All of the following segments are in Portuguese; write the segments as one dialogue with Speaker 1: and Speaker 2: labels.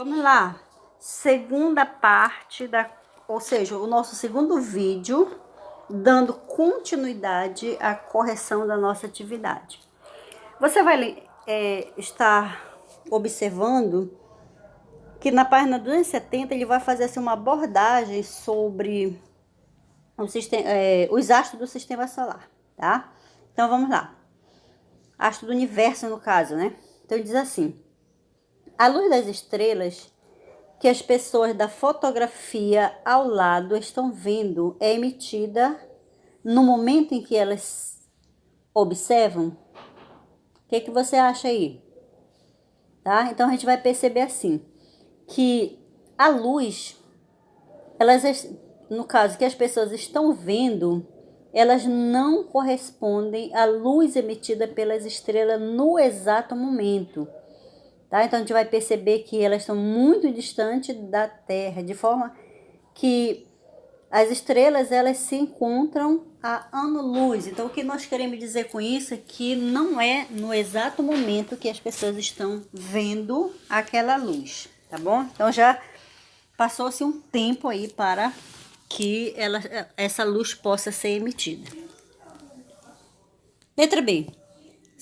Speaker 1: Vamos lá, segunda parte ou seja, o nosso segundo vídeo, dando continuidade à correção da nossa atividade. Você vai estar observando que na página 270 ele vai fazer assim, uma abordagem sobre os astros do sistema solar, tá? Então vamos lá. Astro do universo, no caso, né? Então ele diz assim: a luz das estrelas que as pessoas da fotografia ao lado estão vendo é emitida no momento em que elas observam. O que você acha aí? Tá? Então a gente vai perceber assim, que a luz, no caso que as pessoas estão vendo, elas não correspondem à luz emitida pelas estrelas no exato momento. Tá? Então a gente vai perceber que elas estão muito distantes da Terra, de forma que as estrelas elas se encontram a ano-luz. Então o que nós queremos dizer com isso é que não é no exato momento que as pessoas estão vendo aquela luz, tá bom? Então já passou-se um tempo aí para que essa luz possa ser emitida. Letra B.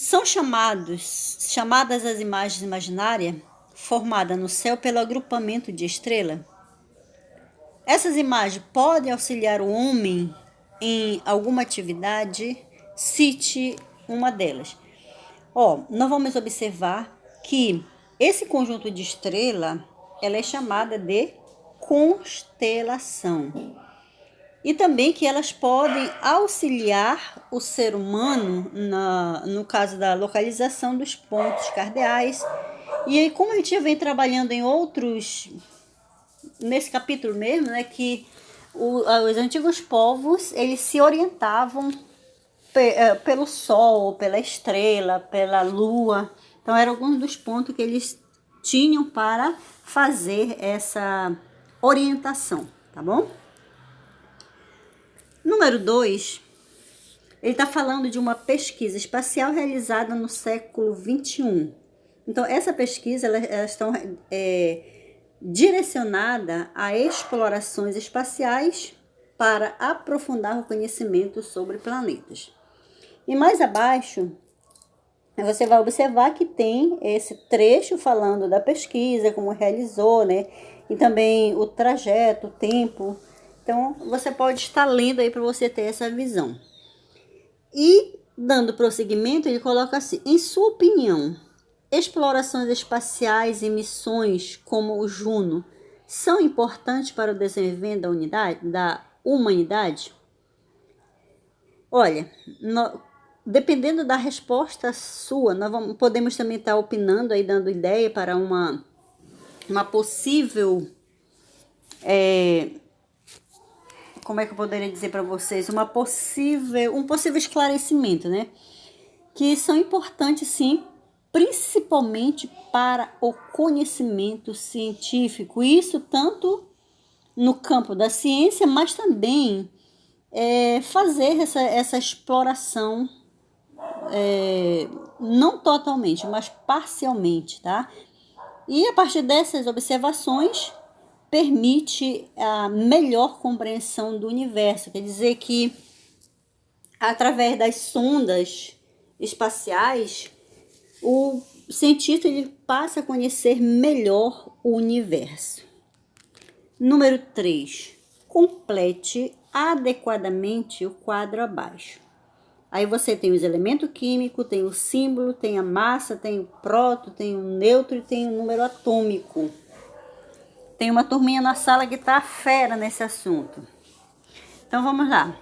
Speaker 1: São chamadas as imagens imaginárias formadas no céu pelo agrupamento de estrelas. Essas imagens podem auxiliar o homem em alguma atividade? Cite uma delas. Nós vamos observar que esse conjunto de estrela, ela é chamada de constelação. E também que elas podem auxiliar o ser humano no caso da localização dos pontos cardeais. E aí, como a gente já vem trabalhando em outros, nesse capítulo mesmo, né, que os antigos povos, eles se orientavam pelo sol, pela estrela, pela lua. Então, eram alguns dos pontos que eles tinham para fazer essa orientação, tá bom? Número 2, ele está falando de uma pesquisa espacial realizada no século 21. Então, essa pesquisa, elas estão direcionadas a explorações espaciais para aprofundar o conhecimento sobre planetas. E mais abaixo, você vai observar que tem esse trecho falando da pesquisa, como realizou, né? E também o trajeto, o tempo. Então, você pode estar lendo aí para você ter essa visão. E, dando prosseguimento, ele coloca assim: em sua opinião, explorações espaciais e missões como o Juno são importantes para o desenvolvimento da humanidade? Olha, dependendo da resposta sua, podemos também estar opinando aí, dando ideia para uma possível... como é que eu poderia dizer para vocês? Um possível esclarecimento, né? Que são importantes, sim, principalmente para o conhecimento científico. Isso tanto no campo da ciência, mas também fazer essa exploração, não totalmente, mas parcialmente, tá? E a partir dessas observações, permite a melhor compreensão do universo. Quer dizer que, através das sondas espaciais, o cientista ele passa a conhecer melhor o universo. Número 3. Complete adequadamente o quadro abaixo. Aí você tem os elementos químicos, tem o símbolo, tem a massa, tem o próton, tem o nêutron e tem o número atômico. Tem uma turminha na sala que tá fera nesse assunto. Então vamos lá.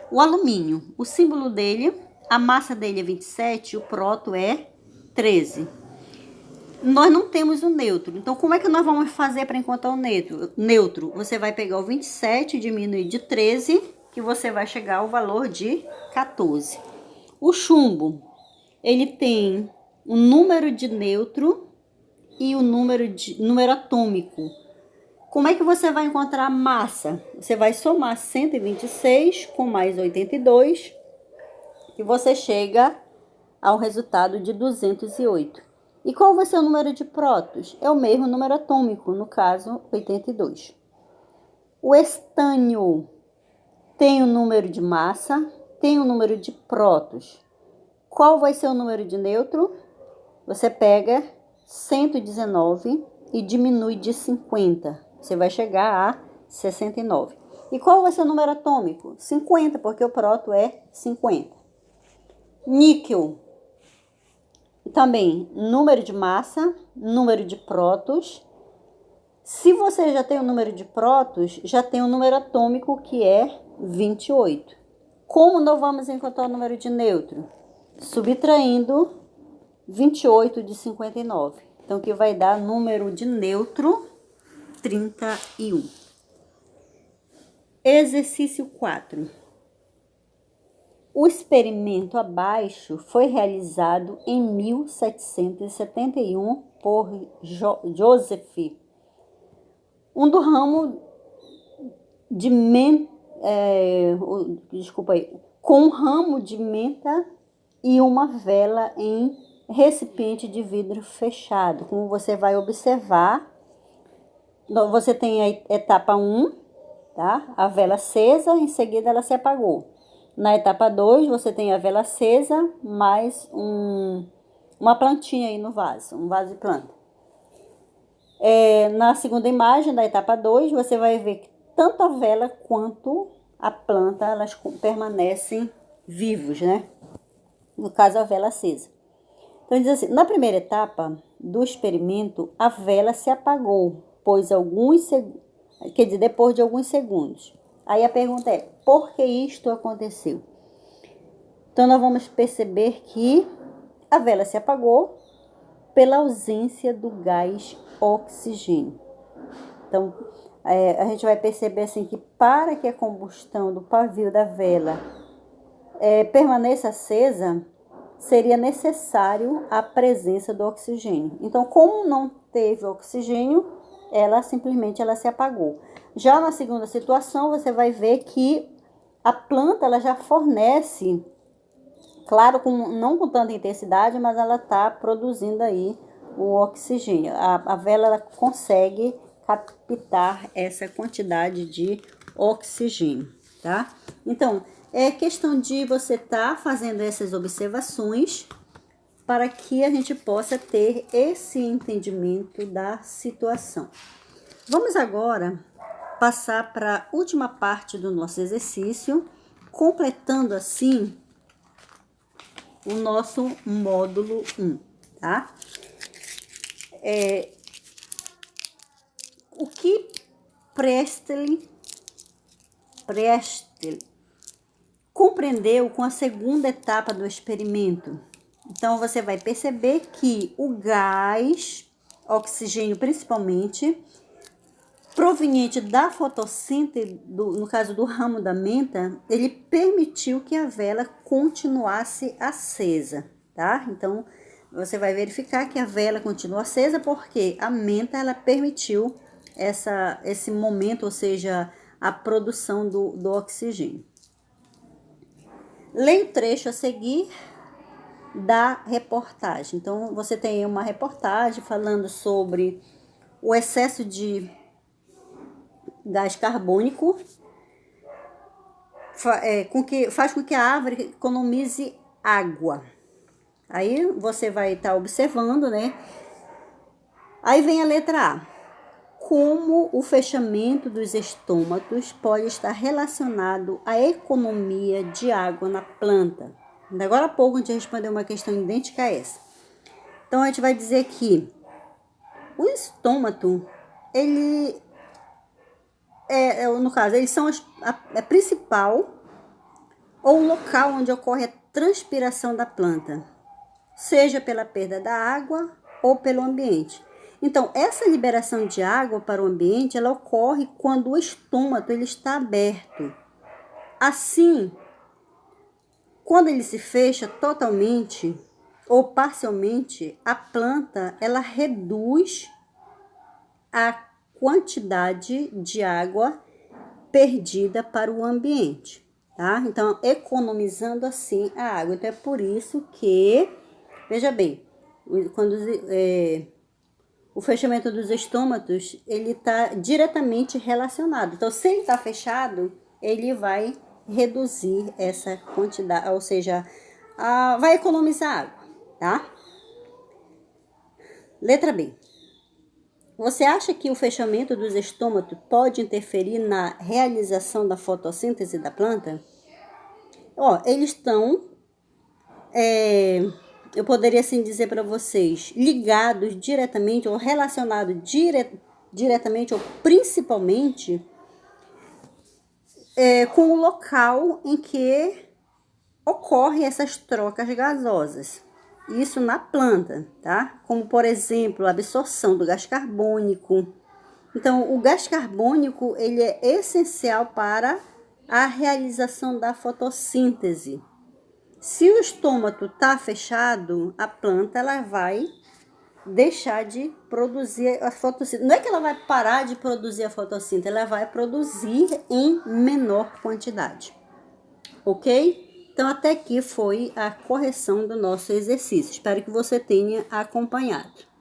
Speaker 1: O alumínio, o símbolo dele, a massa dele é 27, o próton é 13. Nós não temos o nêutron. Então como é que nós vamos fazer para encontrar o nêutron? Você vai pegar o 27 e diminuir de 13, que você vai chegar ao valor de 14. O chumbo, ele tem o número de nêutron e o número atômico. Como é que você vai encontrar a massa? Você vai somar 126 com mais 82 e você chega ao resultado de 208. E qual vai ser o número de prótons? É o mesmo número atômico, no caso, 82. O estânio tem o número de massa, tem o número de prótons. Qual vai ser o número de nêutron? Você pega 119 e diminui de 50. Você vai chegar a 69. E qual vai ser o número atômico? 50, porque o próton é 50. Níquel. Também, número de massa, número de prótons. Se você já tem o número de prótons, já tem o número atômico, que é 28. Como nós vamos encontrar o número de nêutron? Subtraindo 28 de 59. Então, que vai dar número de nêutron 31. Exercício 4. O experimento abaixo foi realizado em 1771 por Joseph, do ramo de com um ramo de menta e uma vela em recipiente de vidro fechado. Como você vai observar, você tem a etapa 1, tá? A vela acesa, em seguida ela se apagou. Na etapa 2, você tem a vela acesa, mais uma plantinha aí no vaso, um vaso de planta. Na segunda imagem da etapa 2, você vai ver que tanto a vela quanto a planta, elas permanecem vivos, né? No caso, a vela acesa. Então, diz assim, na primeira etapa do experimento, a vela se apagou, depois de alguns segundos. Aí a pergunta é, por que isto aconteceu? Então, nós vamos perceber que a vela se apagou pela ausência do gás oxigênio. Então, a gente vai perceber assim que para que a combustão do pavio da vela permaneça acesa, seria necessário a presença do oxigênio. Então, como não teve oxigênio, ela simplesmente se apagou. Já na segunda situação, você vai ver que a planta ela já fornece, claro, não com tanta intensidade, mas ela está produzindo aí o oxigênio. A vela ela consegue captar essa quantidade de oxigênio, tá? Então, é questão de você estar fazendo essas observações para que a gente possa ter esse entendimento da situação. Vamos agora passar para a última parte do nosso exercício, completando assim o nosso módulo 1, tá? O que Priestley compreendeu com a segunda etapa do experimento? Então, você vai perceber que o gás, oxigênio principalmente, proveniente da fotossíntese, no caso do ramo da menta, ele permitiu que a vela continuasse acesa, tá? Então, você vai verificar que a vela continua acesa porque a menta, ela permitiu esse momento, ou seja, a produção do oxigênio. Leia o trecho a seguir da reportagem. Então, você tem uma reportagem falando sobre o excesso de gás carbônico faz com que a árvore economize água. Aí você vai estar observando, né? Aí vem a letra A. Como o fechamento dos estômatos pode estar relacionado à economia de água na planta? Agora há pouco a gente respondeu uma questão idêntica a essa. Então, a gente vai dizer que o estômato, no caso, eles são a principal ou o local onde ocorre a transpiração da planta, seja pela perda da água ou pelo ambiente. Então, essa liberação de água para o ambiente, ela ocorre quando o estômato ele está aberto. Assim, quando ele se fecha totalmente ou parcialmente, a planta ela reduz a quantidade de água perdida para o ambiente, tá? Então, economizando assim a água. Então, é por isso que, veja bem, Quando o fechamento dos estômatos, ele está diretamente relacionado. Então, se ele está fechado, ele vai reduzir essa quantidade, ou seja, vai economizar água, tá? Letra B. Você acha que o fechamento dos estômatos pode interferir na realização da fotossíntese da planta? Eles estão, eu poderia assim dizer para vocês, ligados diretamente ou relacionados diretamente ou principalmente com o local em que ocorrem essas trocas gasosas. Isso na planta, tá? Como, por exemplo, a absorção do gás carbônico. Então, o gás carbônico, ele é essencial para a realização da fotossíntese. Se o estômago está fechado, a planta ela vai deixar de produzir a fotossíntese. Não é que ela vai parar de produzir a fotossíntese, ela vai produzir em menor quantidade. Ok? Então, até aqui foi a correção do nosso exercício. Espero que você tenha acompanhado.